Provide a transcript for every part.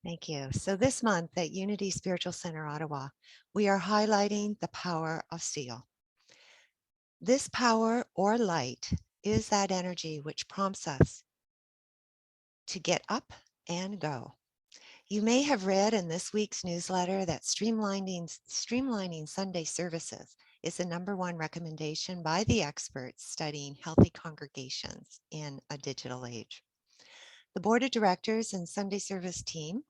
Thank you. So this month at Unity Spiritual Center, Ottawa, we are highlighting the power of Zeal. This power or light is that energy which prompts us to get up and go. You may have read in this week's newsletter that streamlining Sunday services is the #1 recommendation by the experts studying healthy congregations in a digital age. The board of directors and Sunday service team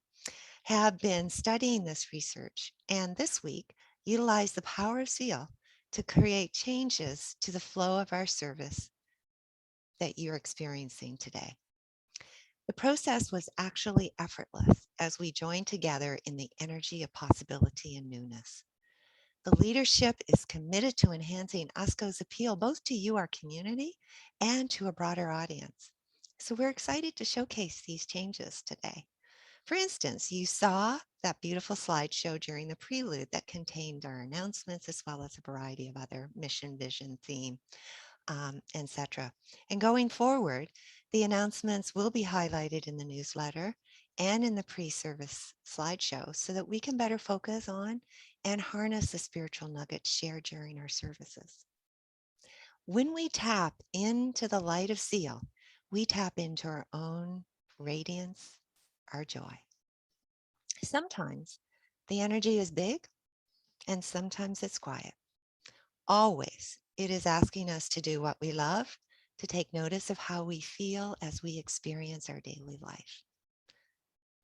have been studying this research, and this week utilized the power of Zeal to create changes to the flow of our service that you're experiencing today. The process was actually effortless as we joined together in the energy of possibility and newness. The leadership is committed to enhancing USCO's appeal both to you, our community, and to a broader audience. So we're excited to showcase these changes today. For instance, you saw that beautiful slideshow during the prelude that contained our announcements as well as a variety of other mission, vision, theme, etc. And going forward, the announcements will be highlighted in the newsletter and in the pre-service slideshow so that we can better focus on and harness the spiritual nuggets shared during our services. When we tap into the light of Zeal, we tap into our own radiance, our joy. Sometimes the energy is big and sometimes it's quiet. Always, it is asking us to do what we love, to take notice of how we feel as we experience our daily life.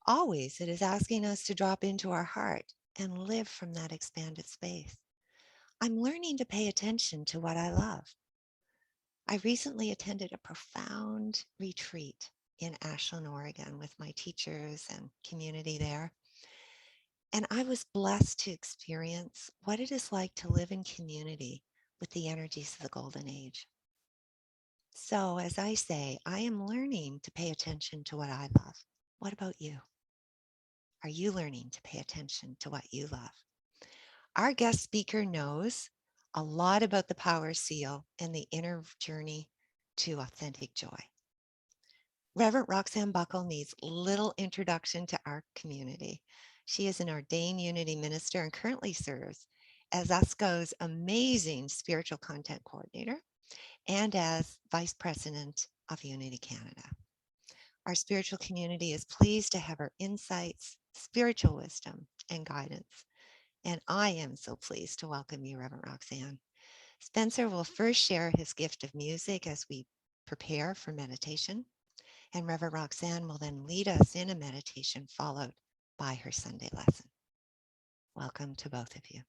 Always, it is asking us to drop into our heart and live from that expanded space. I'm learning to pay attention to what I love. I recently attended a profound retreat in Ashland, Oregon with my teachers and community there. And I was blessed to experience what it is like to live in community with the energies of the golden age. So, as I say, I am learning to pay attention to what I love. What about you? Are you learning to pay attention to what you love? Our guest speaker knows a lot about the power of Zeal and the inner journey to authentic joy. Reverend Roxanne Buckle needs little introduction to our community. She is an ordained Unity minister and currently serves as USCO's amazing spiritual content coordinator and as Vice President of Unity Canada. Our spiritual community is pleased to have her insights, spiritual wisdom, and guidance. And I am so pleased to welcome you, Reverend Roxanne. Spencer will first share his gift of music as we prepare for meditation. And Reverend Roxanne will then lead us in a meditation followed by her Sunday lesson. Welcome to both of you.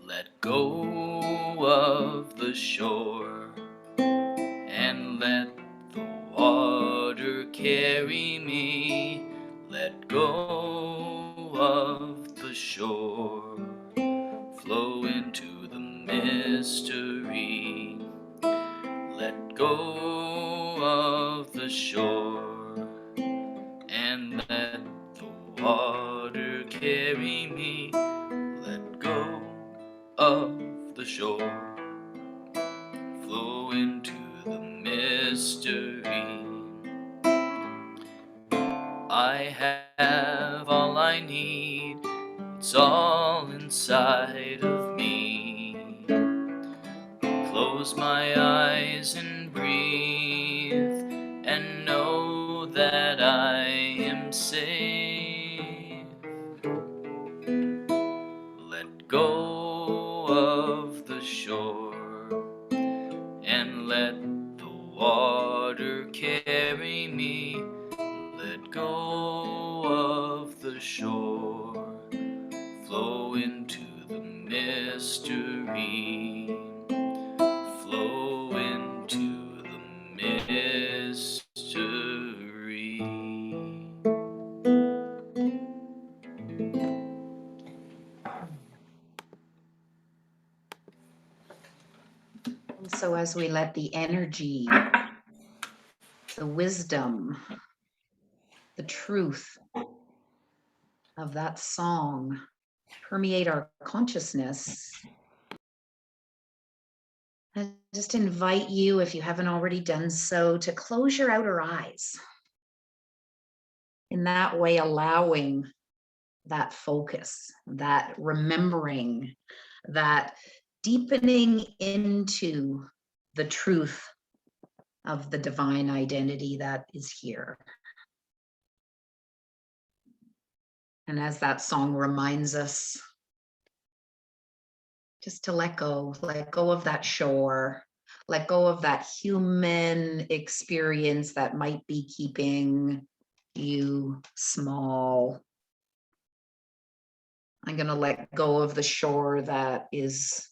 Let go of the shore and let the water carry me. Let go of the shore, flow into the mystery. Let go of the shore and let the water carry me. Let go of the shore, flow into the mystery. I have all I need, it's all inside of me. Close my eyes and breathe and know that I am safe. Let go of the shore and let the water carry me. Let go of the shore, flow into the mystery. Flow into the mystery. And so as we let the energy, the wisdom, the truth of that song permeate our consciousness, I just invite you, if you haven't already done so, to close your outer eyes. In that way, allowing that focus, that remembering, that deepening into the truth of the divine identity that is here. And as that song reminds us, just to let go of that shore, let go of that human experience that might be keeping you small. I'm going to let go of the shore that is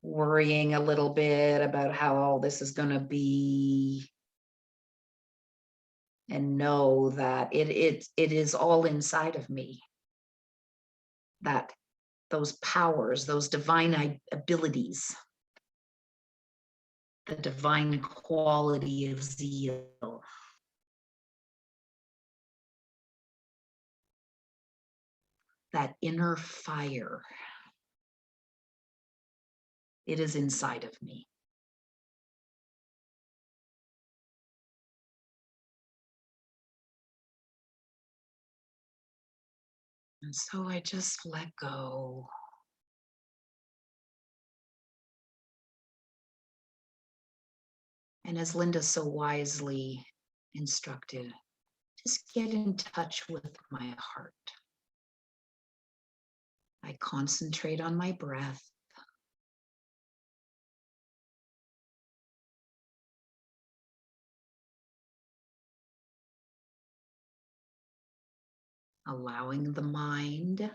worrying a little bit about how all this is going to be, and know that it is all inside of me, that those powers, those divine abilities, the divine quality of zeal, that inner fire, it is inside of me. And so I just let go. And as Linda so wisely instructed, just get in touch with my heart. I concentrate on my breath. Allowing the mind,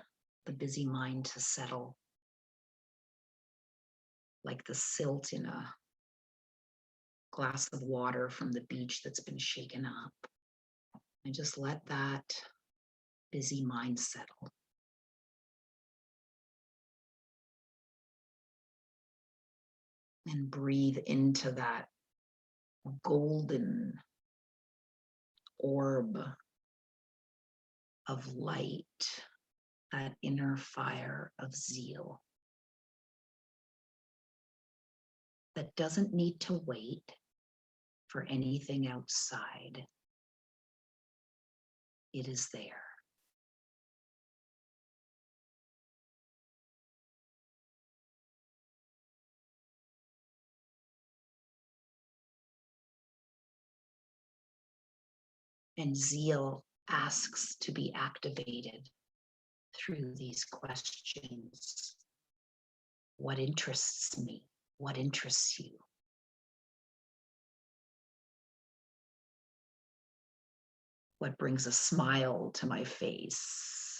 the busy mind, to settle like the silt in a glass of water from the beach that's been shaken up. And just let that busy mind settle. And breathe into that golden orb of light, that inner fire of zeal that doesn't need to wait for anything outside. It is there. And zeal asks to be activated through these questions. What interests me? What interests you? What brings a smile to my face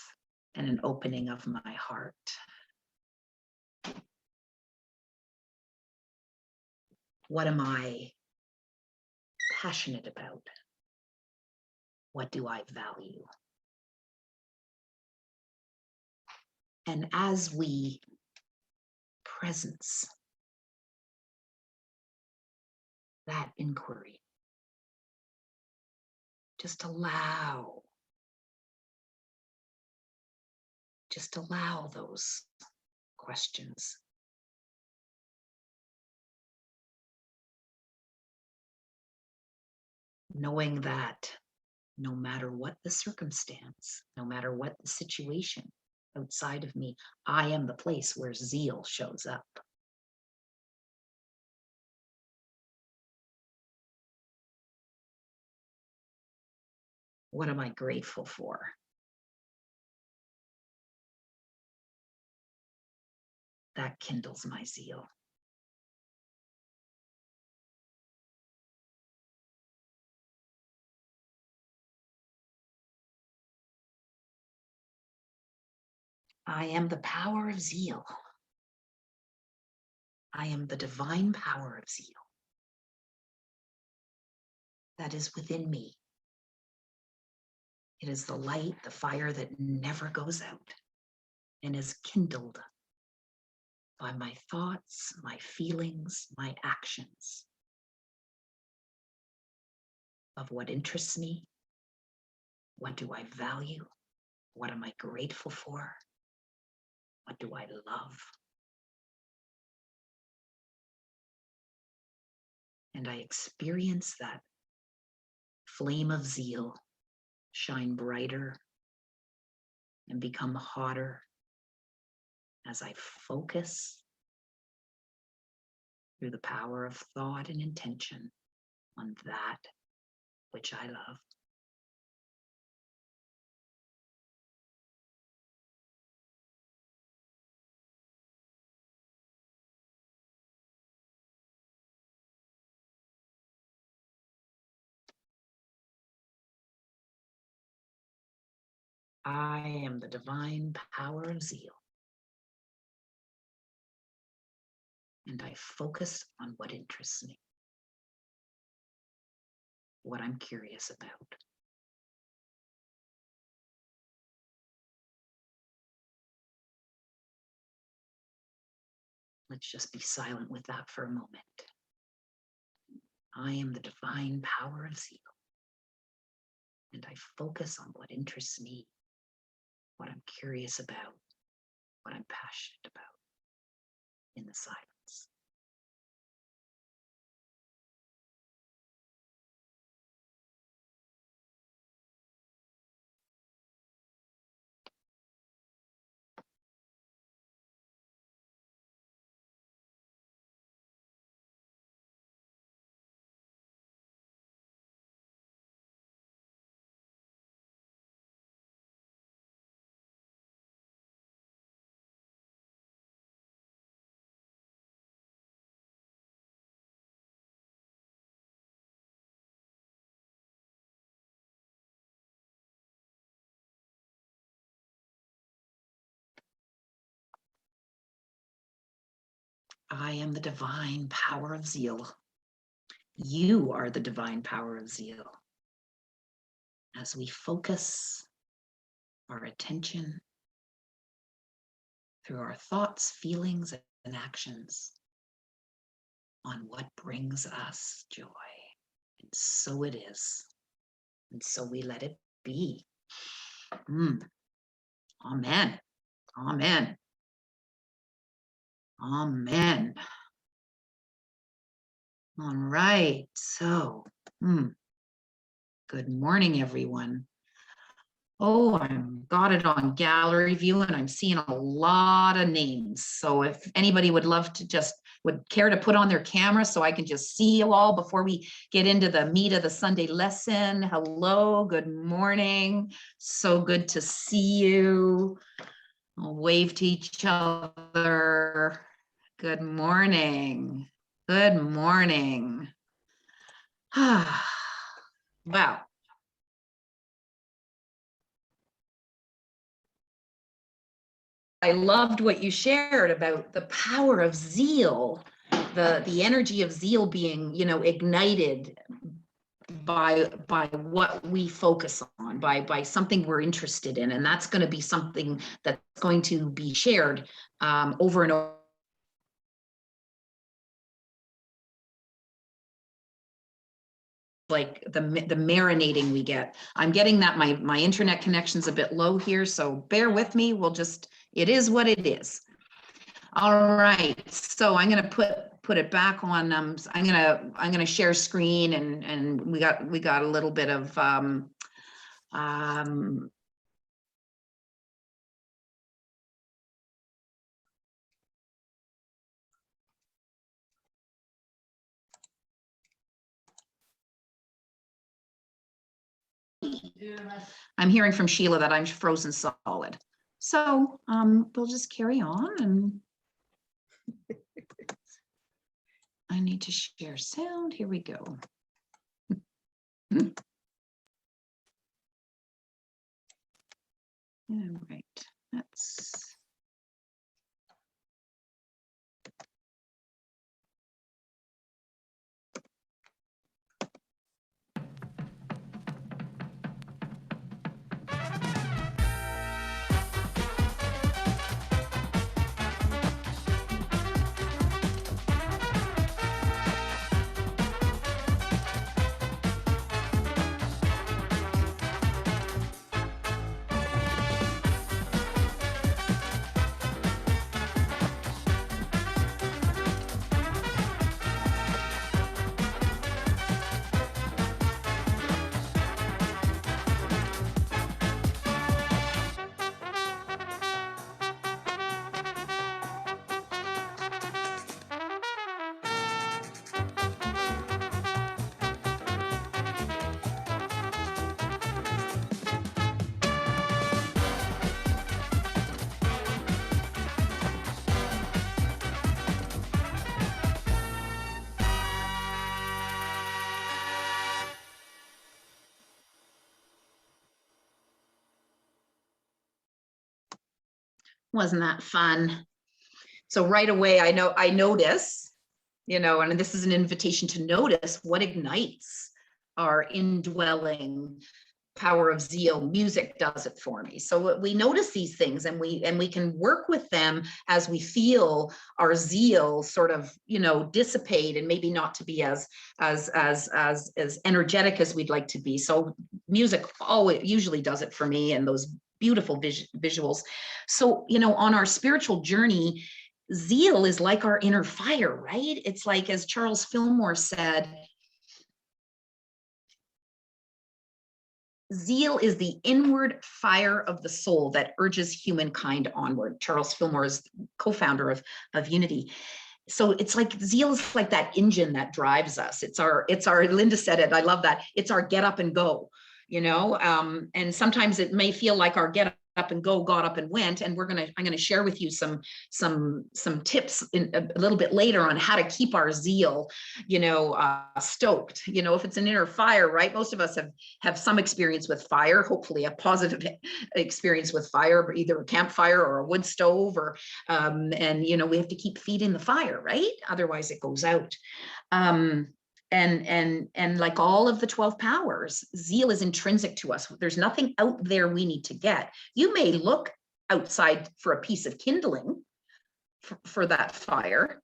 and an opening of my heart? What am I passionate about? What do I value? And as we presence that inquiry, just allow those questions. Knowing that no matter what the circumstance, no matter what the situation outside of me, I am the place where zeal shows up. What am I grateful for? That kindles my zeal. I am the power of zeal. I am the divine power of zeal that is within me. It is the light, the fire that never goes out and is kindled by my thoughts, my feelings, my actions of what interests me. What do I value? What am I grateful for? What do I love? And I experience that flame of zeal shine brighter and become hotter as I focus through the power of thought and intention on that which I love. I am the divine power of zeal. And I focus on what interests me, what I'm curious about. Let's just be silent with that for a moment. I am the divine power of zeal. And I focus on what interests me, what I'm curious about, what I'm passionate about in the silence. I am the divine power of zeal. You are the divine power of zeal. As we focus our attention through our thoughts, feelings, and actions on what brings us joy. And so it is. And so we let it be. Amen. Amen. Amen. All right. So, good morning, everyone. Oh, I've got it on gallery view and I'm seeing a lot of names. So if anybody would care to put on their camera so I can just see you all before we get into the meat of the Sunday lesson. Hello, good morning. So good to see you. I'll wave to each other. Good morning. Good morning. Wow. I loved what you shared about the power of zeal, the energy of zeal being, ignited by what we focus on, by something we're interested in, and that's going to be something that's going to be shared over and over. Like the marinating we get. I'm getting that my internet connection's a bit low here, so bear with me. It is what it is. All right, so I'm gonna put it back on. I'm gonna share screen, and we got a little bit of I'm hearing from Sheila that I'm frozen solid. So we'll just carry on, and I need to share sound. Here we go. All right, that's Wasn't that fun? So right away, I notice, and this is an invitation to notice what ignites our indwelling power of zeal. Music does it for me. So we notice these things, and we can work with them as we feel our zeal sort of, dissipate, and maybe not to be as energetic as we'd like to be. So music always usually does it for me, and those beautiful visuals. So, on our spiritual journey, zeal is like our inner fire, right? It's like, as Charles Fillmore said, zeal is the inward fire of the soul that urges humankind onward. Charles Fillmore is co-founder of Unity. So it's like zeal is like that engine that drives us. It's our, Linda said it, I love that. It's our get up and go, and sometimes it may feel like our get up and go got up and went. And I'm gonna share with you some tips a little bit later on how to keep our zeal, stoked. If it's an inner fire, right? Most of us have some experience with fire, hopefully a positive experience with fire, either a campfire or a wood stove, or and we have to keep feeding the fire, right? Otherwise it goes out. And like all of the 12 powers, zeal is intrinsic to us. There's nothing out there we need to get. You may look outside for a piece of kindling for that fire,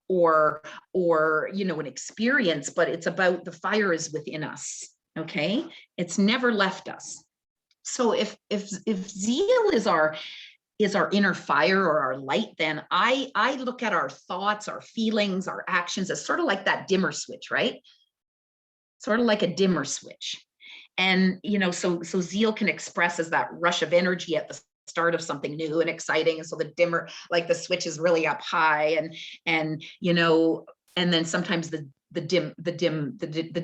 or an experience, but it's about the fire is within us. Okay, it's never left us. So if zeal is our inner fire or our light, then I look at our thoughts, our feelings, our actions as sort of like that dimmer switch, right? Sort of like a dimmer switch. And, so zeal can express as that rush of energy at the start of something new and exciting. And so the dimmer, like the switch is really up high, and then sometimes the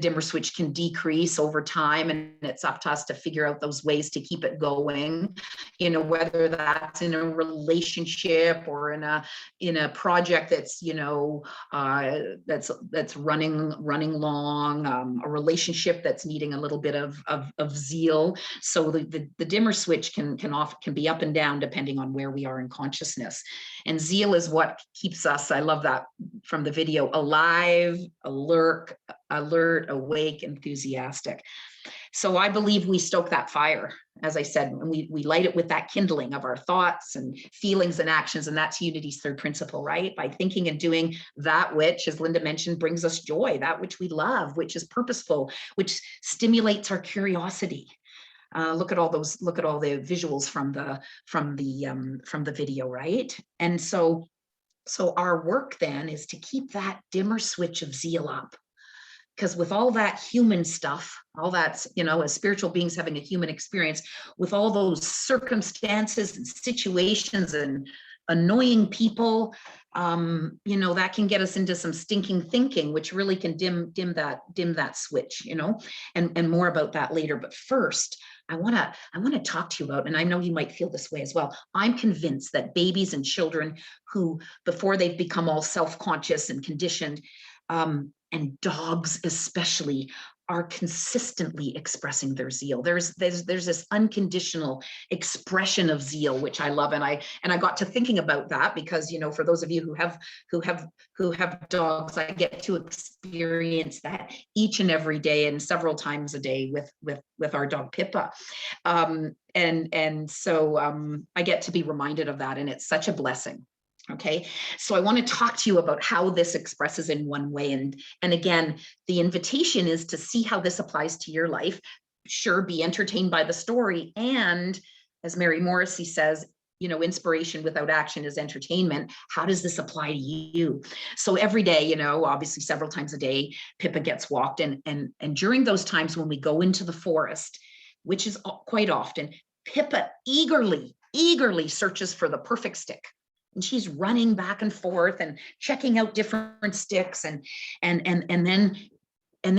dimmer switch can decrease over time, and it's up to us to figure out those ways to keep it going, whether that's in a relationship or in a project that's that's running long, a relationship that's needing a little bit of zeal. So the dimmer switch can be up and down depending on where we are in consciousness. And zeal is what keeps us, I love that from the video, alive, alert, awake, enthusiastic. So I believe we stoke that fire, as I said, and we light it with that kindling of our thoughts and feelings and actions. And that's Unity's third principle, right? By thinking and doing that which, as Linda mentioned, brings us joy, that which we love, which is purposeful, which stimulates our curiosity. Look at all the visuals from the video, right? And so our work then is to keep that dimmer switch of zeal up, because with all that human stuff, all that's, as spiritual beings having a human experience, with all those circumstances and situations and annoying people, that can get us into some stinking thinking, which really can dim that switch, and more about that later. But first, I want to talk to you about, and I know you might feel this way as well, I'm convinced that babies and children who, before they've become all self-conscious and conditioned, and dogs especially, are consistently expressing their zeal. There's this unconditional expression of zeal, which I love. And I got to thinking about that because, for those of you who have dogs, I get to experience that each and every day and several times a day with our dog Pippa. So I get to be reminded of that, and it's such a blessing. Okay, so I want to talk to you about how this expresses in one way. And again, the invitation is to see how this applies to your life. Sure, be entertained by the story. And as Mary Morrissey says, inspiration without action is entertainment. How does this apply to you? So every day, obviously several times a day, Pippa gets walked. And during those times when we go into the forest, which is quite often, Pippa eagerly searches for the perfect stick. And she's running back and forth and checking out different sticks, and then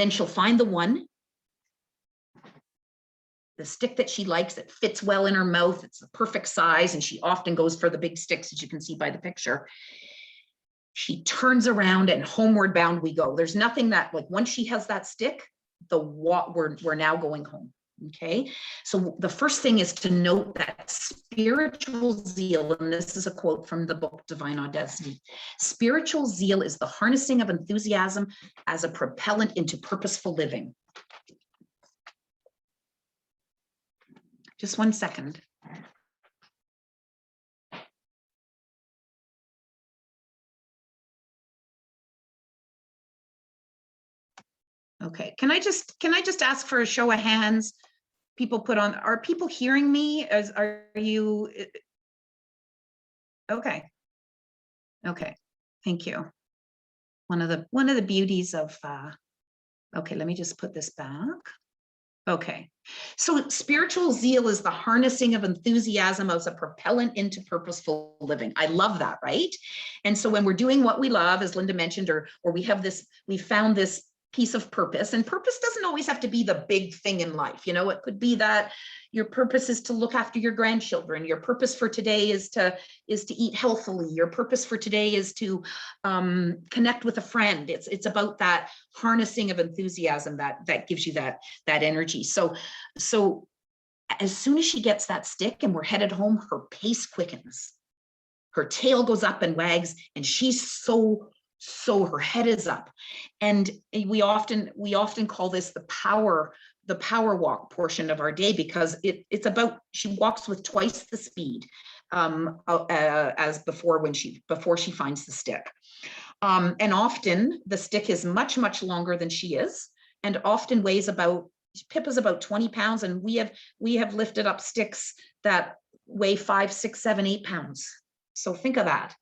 she'll find the stick that she likes, that fits well in her mouth. It's the perfect size, and she often goes for the big sticks, as you can see by the picture. She turns around and homeward bound we go. There's nothing that, like, once she has that stick, we're now going home. Okay, so the first thing is to note that spiritual zeal, and this is a quote from the book Divine Audacity, spiritual zeal is the harnessing of enthusiasm as a propellant into purposeful living. Just 1 second. Okay, can I just ask for a show of hands? People put on, are people hearing me? Are you? Okay. Okay, thank you. One of the beauties of, okay, let me just put this back. Okay, so spiritual zeal is the harnessing of enthusiasm as a propellant into purposeful living. I love that, right? And so when we're doing what we love, as Linda mentioned, or we found this piece of purpose, and purpose doesn't always have to be the big thing in life. You know, it could be that your purpose is to look after your grandchildren. Your purpose for today is to eat healthily. Your purpose for today is to connect with a friend. It's about that harnessing of enthusiasm that gives you that energy. So as soon as she gets that stick and we're headed home, her pace quickens. Her tail goes up and wags, and she's so her head is up. And we often call this the power walk portion of our day, because it's about, she walks with twice the speed as before before she finds the stick. And often the stick is much, much longer than she is, and often weighs Pippa's about 20 pounds, and we have lifted up sticks that weigh 5, 6, 7, 8 pounds. So think of that.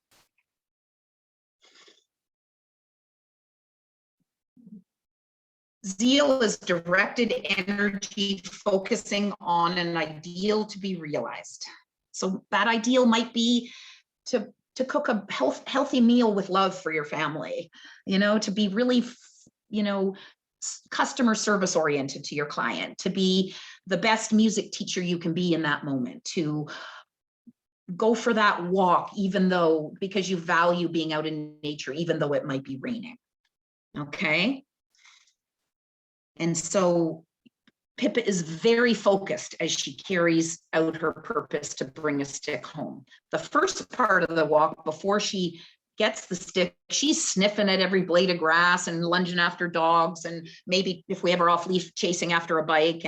Zeal is directed energy focusing on an ideal to be realized. So that ideal might be to cook a healthy meal with love for your family, to be really, customer service oriented to your client, to be the best music teacher you can be in that moment, to go for that walk, because you value being out in nature, even though it might be raining. Okay. And so Pippa is very focused as she carries out her purpose to bring a stick home. The first part of the walk, before she gets the stick, she's sniffing at every blade of grass and lunging after dogs, and maybe if we have her off leash, chasing after a bike.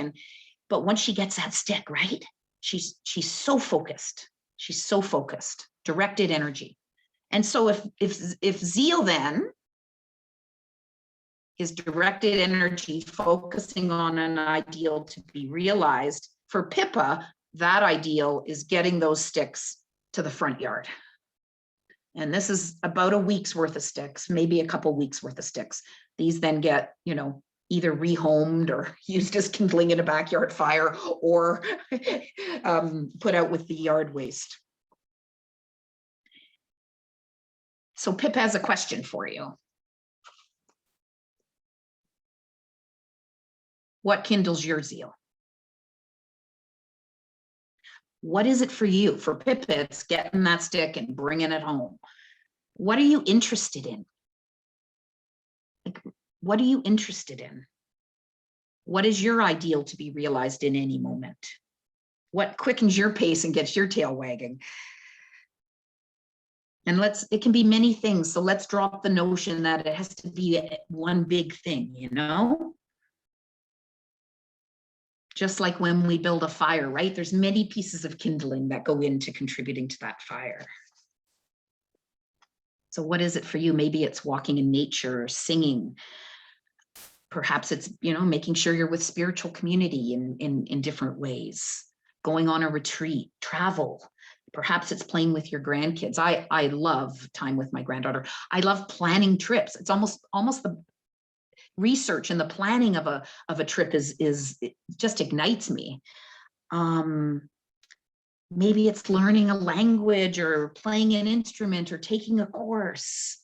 But once she gets that stick, right, she's so focused. She's so focused, directed energy. And so if zeal then is directed energy focusing on an ideal to be realized, for Pippa, that ideal is getting those sticks to the front yard. And this is about a week's worth of sticks, maybe a couple weeks worth of sticks. These then get, either rehomed or used as kindling in a backyard fire, or put out with the yard waste. So Pippa has a question for you. What kindles your zeal? What is it for you? For Pippa, it's getting that stick and bringing it home. What are you interested in? What are you interested in? What is your ideal to be realized in any moment? What quickens your pace and gets your tail wagging? And it can be many things. So let's drop the notion that it has to be one big thing, Just like when we build a fire, right? There's many pieces of kindling that go into contributing to that fire. So what is it for you? Maybe it's walking in nature or singing. Perhaps it's, making sure you're with spiritual community in different ways, going on a retreat, travel. Perhaps it's playing with your grandkids. I love time with my granddaughter. I love planning trips. It's almost the research and the planning of a trip it just ignites me. Maybe it's learning a language or playing an instrument or taking a course.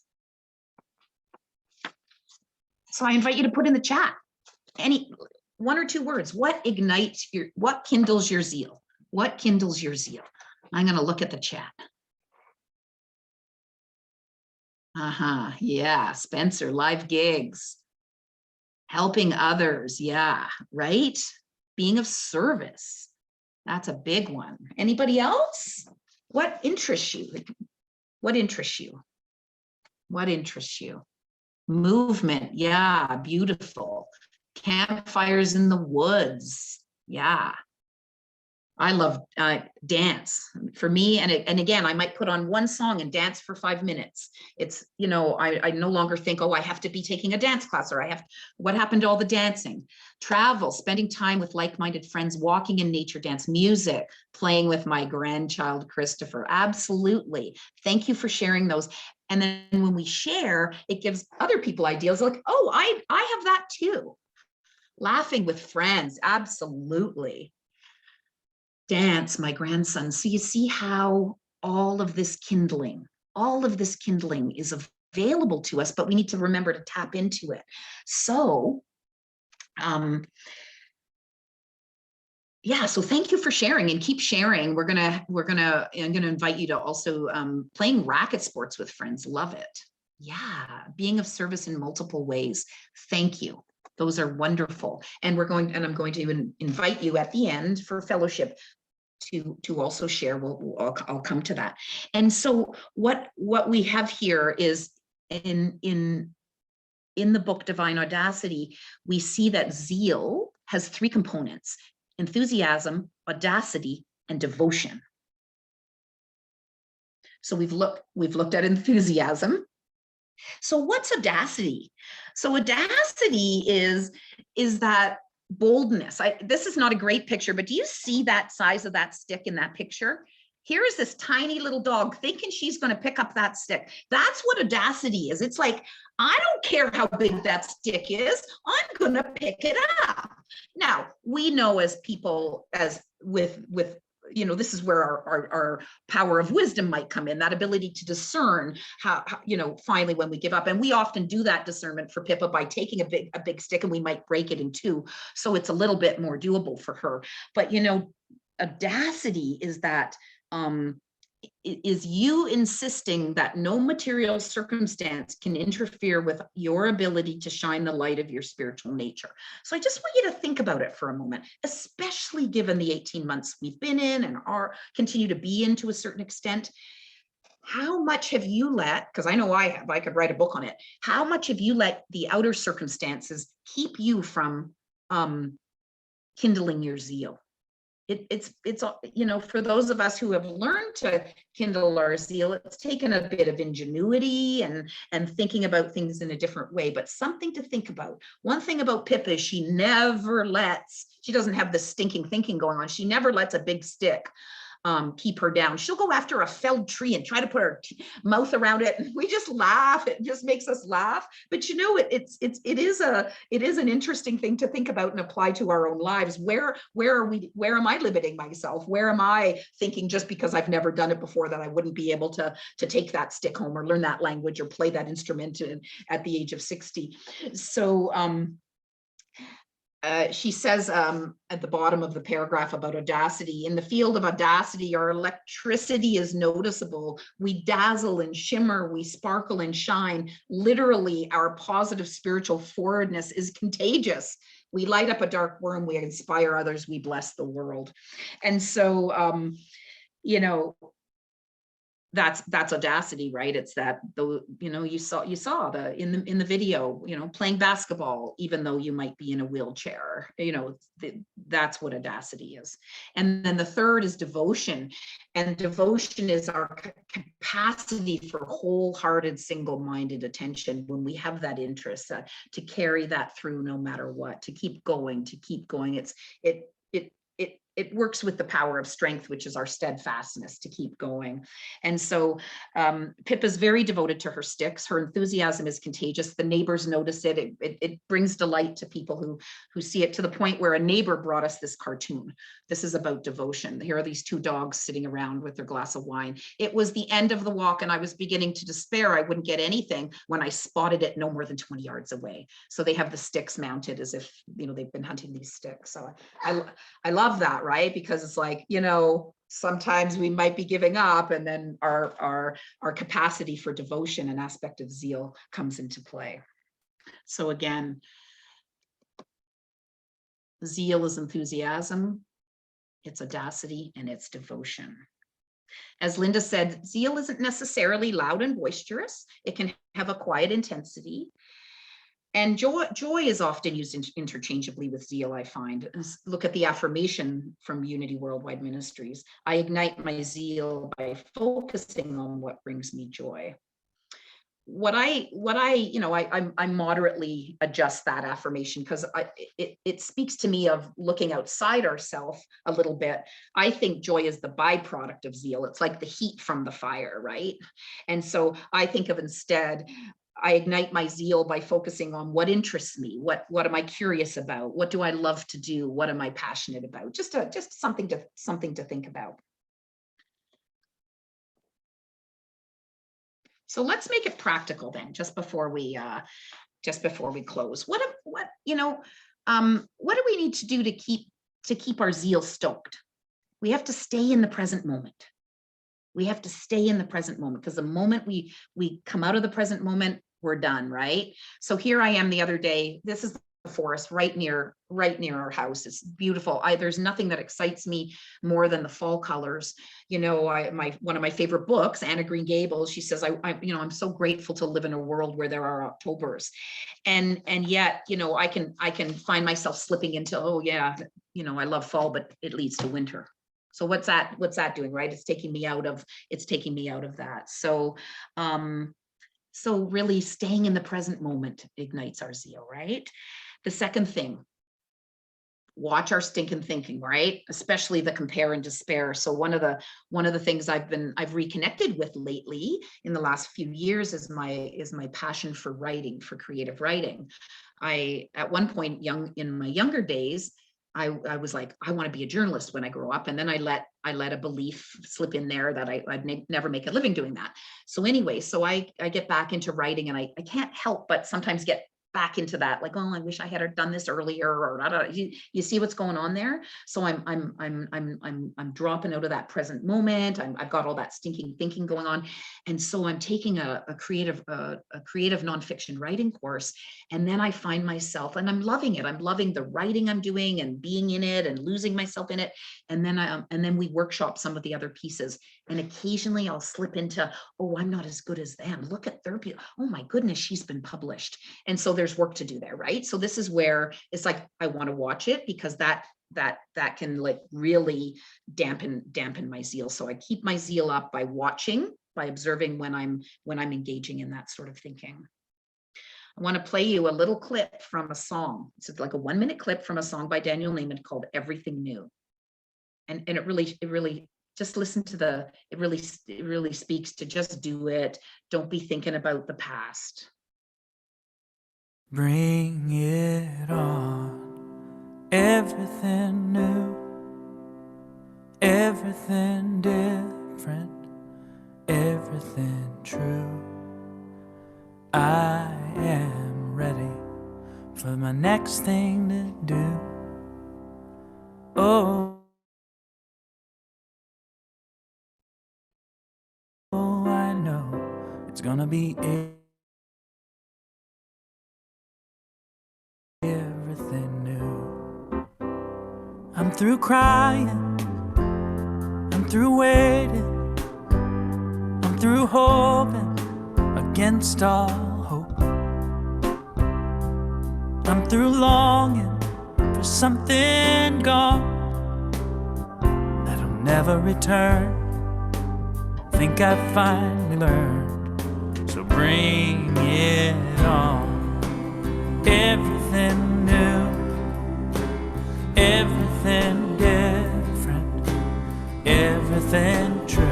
So I invite you to put in the chat any 1 or 2 words. What kindles your zeal? What kindles your zeal? I'm going to look at the chat. Yeah, Spencer, live gigs. Helping others, yeah, right? being of service. That's a big one. Anybody else? What interests you? What interests you? What interests you? Movement. Yeah, beautiful. Campfires in the woods. Yeah. I love dance. For me, and again, I might put on one song and dance for 5 minutes. It's, I no longer think, oh, I have to be taking a dance class, or what happened to all the dancing? Travel, spending time with like-minded friends, walking in nature, dance, music, playing with my grandchild, Christopher. Absolutely. Thank you for sharing those. And then when we share, it gives other people ideas like, oh, I have that too. Laughing with friends. Absolutely. Dance, my grandson. So you see how all of this kindling is available to us, but we need to remember to tap into it. So, yeah, so thank you for sharing, and keep sharing. I'm gonna invite you to also playing racket sports with friends. Love it. Yeah, being of service in multiple ways. Thank you. Those are wonderful. And I'm going to invite you at the end for fellowship to also share. I'll come to that. And so what we have here is in the book Divine Audacity, we see that zeal has 3 components: enthusiasm, audacity, and devotion. So we've looked at enthusiasm. So what's audacity? So audacity is that boldness. This is not a great picture, but do you see that size of that stick in that picture? Here is this tiny little dog thinking she's going to pick up that stick. That's what audacity is. It's like, I don't care how big that stick is, I'm going to pick it up. Now, we know as people, as with this is where our power of wisdom might come in, that ability to discern how finally when we give up. And we often do that discernment for Pippa by taking a big stick, and we might break it in 2. So it's a little bit more doable for her. But, audacity is that, is you insisting that no material circumstance can interfere with your ability to shine the light of your spiritual nature. So I just want you to think about it for a moment, especially given the 18 months we've been in and continue to be in to a certain extent. How much have you let, because I know I could write a book on it. How much have you let the outer circumstances keep you from kindling your zeal? It's for those of us who have learned to kindle our zeal, it's taken a bit of ingenuity and thinking about things in a different way, but something to think about. One thing about Pippa is she doesn't have this stinking thinking going on. She never lets a big stick keep her down. She'll go after a felled tree and try to put her mouth around it, and we just laugh. It just makes us laugh. But it is an interesting thing to think about and apply to our own lives. Where am I limiting myself? Where am I thinking just because I've never done it before that I wouldn't be able to take that stick home or learn that language or play that instrument at the age of 60? So she says at the bottom of the paragraph about audacity, in the field of audacity, our electricity is noticeable. We dazzle and shimmer, we sparkle and shine. Literally, our positive spiritual forwardness is contagious. We light up a dark worm, we inspire others, we bless the world. And so, that's audacity, right? It's that you saw in the video, playing basketball, even though you might be in a wheelchair, that's what audacity is. And then the third is devotion, and devotion is our capacity for wholehearted, single-minded attention. When we have that interest, to carry that through no matter what, to keep going. It works with the power of strength, which is our steadfastness to keep going. And so Pippa's very devoted to her sticks. Her enthusiasm is contagious. The neighbors notice it. It brings delight to people who see it, to the point where a neighbor brought us this cartoon. This is about devotion. Here are these 2 dogs sitting around with their glass of wine. It was the end of the walk, and I was beginning to despair I wouldn't get anything when I spotted it no more than 20 yards away. So they have the sticks mounted as if, they've been hunting these sticks. So I love that, right? Because it's like, sometimes we might be giving up, and then our capacity for devotion, an aspect of zeal, comes into play. So again, Zeal is enthusiasm, it's audacity, and it's devotion. As Linda said, zeal isn't necessarily loud and boisterous. It can have a quiet intensity. And joy is often used interchangeably with zeal, I find. Look at the affirmation from Unity Worldwide Ministries. I ignite my zeal by focusing on what brings me joy. I moderately adjust that affirmation because it speaks to me of looking outside ourselves a little bit. I think joy is the byproduct of zeal. It's like the heat from the fire, right? And so I think of instead, I ignite my zeal by focusing on what interests me. What am I curious about? What do I love to do? What am I passionate about? Just something to think about. So let's make it practical then, just before we close. What do we need to do to keep our zeal stoked? We have to stay in the present moment. We have to stay in the present moment, because the moment we come out of the present moment, we're done, right? So here I am the other day. This is the forest right near our house. It's beautiful. There's nothing that excites me more than the fall colors. You know, one of my favorite books, Anna Green Gables, she says, I'm so grateful to live in a world where there are Octobers. And yet, I can find myself slipping into, oh yeah, I love fall, but it leads to winter. So what's that doing, right? It's taking me out of that. So really staying in the present moment ignites our zeal, right? The second thing, watch our stinking thinking, right? Especially the compare and despair. So one of the things I've reconnected with lately in the last few years is my passion for writing, for creative writing. At one point in my younger days, I was like, I want to be a journalist when I grow up. And then I let a belief slip in there that I'd never make a living doing that. So anyway, I get back into writing, and I can't help but sometimes get back into that, like, oh, I wish I had done this earlier, or I don't know. You see what's going on there? So I'm dropping out of that present moment. I've got all that stinking thinking going on, and so I'm taking a creative nonfiction writing course, and then I find myself, and I'm loving it. I'm loving the writing I'm doing and being in it and losing myself in it, and then we workshop some of the other pieces, and occasionally I'll slip into, oh, I'm not as good as them. Look at their people. Oh my goodness, she's been published, and so there's work to do there, right? So this is where it's like, I want to watch it, because that can like really dampen my zeal. So I keep my zeal up by watching, by observing when I'm engaging in that sort of thinking. I want to play you a little clip from a song. It's like a 1-minute clip from a song by Daniel Naiman called Everything New. And it really just listen to it really speaks to just do it. Don't be thinking about the past. Bring it on, everything new, everything different, everything true. I am ready for my next thing to do. Oh, I know it's gonna be everything new. I'm through crying, I'm through waiting, I'm through hoping against all hope. I'm through longing for something gone that'll never return. Think I've finally learned, so bring it on. Everything new, everything different, everything true.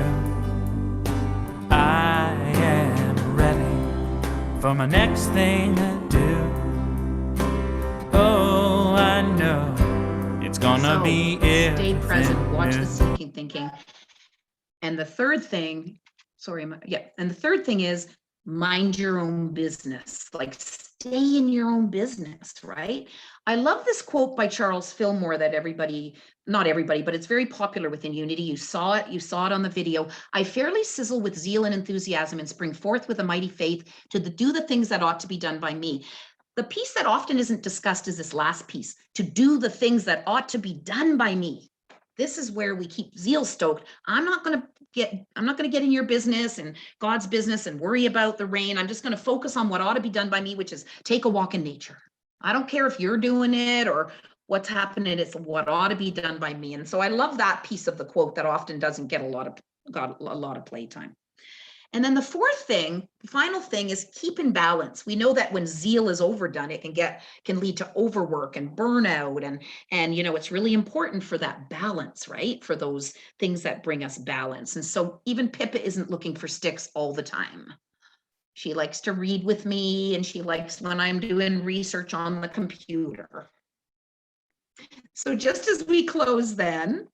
I am ready for my next thing to do. Oh, I know it's gonna be Stay present, watch new. the stinking thinking. And the third thing, and the third thing is mind your own business. Like, stay in your own business, right? I love this quote by Charles Fillmore that not everybody, but it's very popular within Unity. You saw it on the video. I fairly sizzle with zeal and enthusiasm and spring forth with a mighty faith to do the things that ought to be done by me. The piece that often isn't discussed is this last piece, to do the things that ought to be done by me. This is where we keep Zeal stoked. I'm not going to get in your business and God's business and worry about the rain. I'm just going to focus on what ought to be done by me, which is take a walk in nature. I don't care if you're doing it or what's happening. It's what ought to be done by me. And so I love that piece of the quote that often doesn't get a lot of playtime. And then the final thing is keep in balance. We know that when zeal is overdone, it can lead to overwork and burnout. And it's really important for that balance, right? For those things that bring us balance. And so even Pippa isn't looking for sticks all the time. She likes to read with me, and she likes when I'm doing research on the computer. So just as we close then,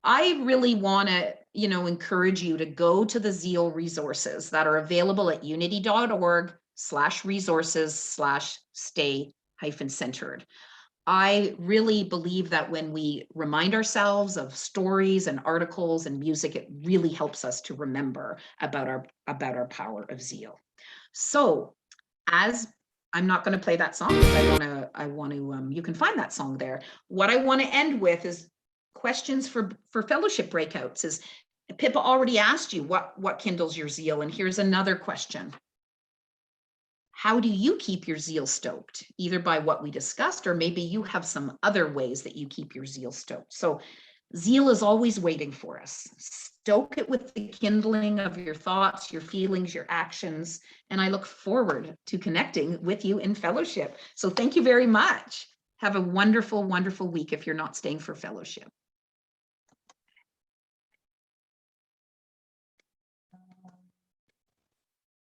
I really want to, encourage you to go to the Zeal resources that are available at unity.org/resources/stay-centered. I really believe that when we remind ourselves of stories and articles and music, it really helps us to remember about our power of zeal. So as I'm not going to play that song because I want to, you can find that song there. What I want to end with is questions for fellowship breakouts. Is Pippa already asked you what kindles your zeal? And here's another question. How do you keep your zeal stoked? Either by what we discussed, or maybe you have some other ways that you keep your zeal stoked. So zeal is always waiting for us. Stoke it with the kindling of your thoughts, your feelings, your actions. And I look forward to connecting with you in fellowship. So thank you very much. Have a wonderful, wonderful week if you're not staying for fellowship.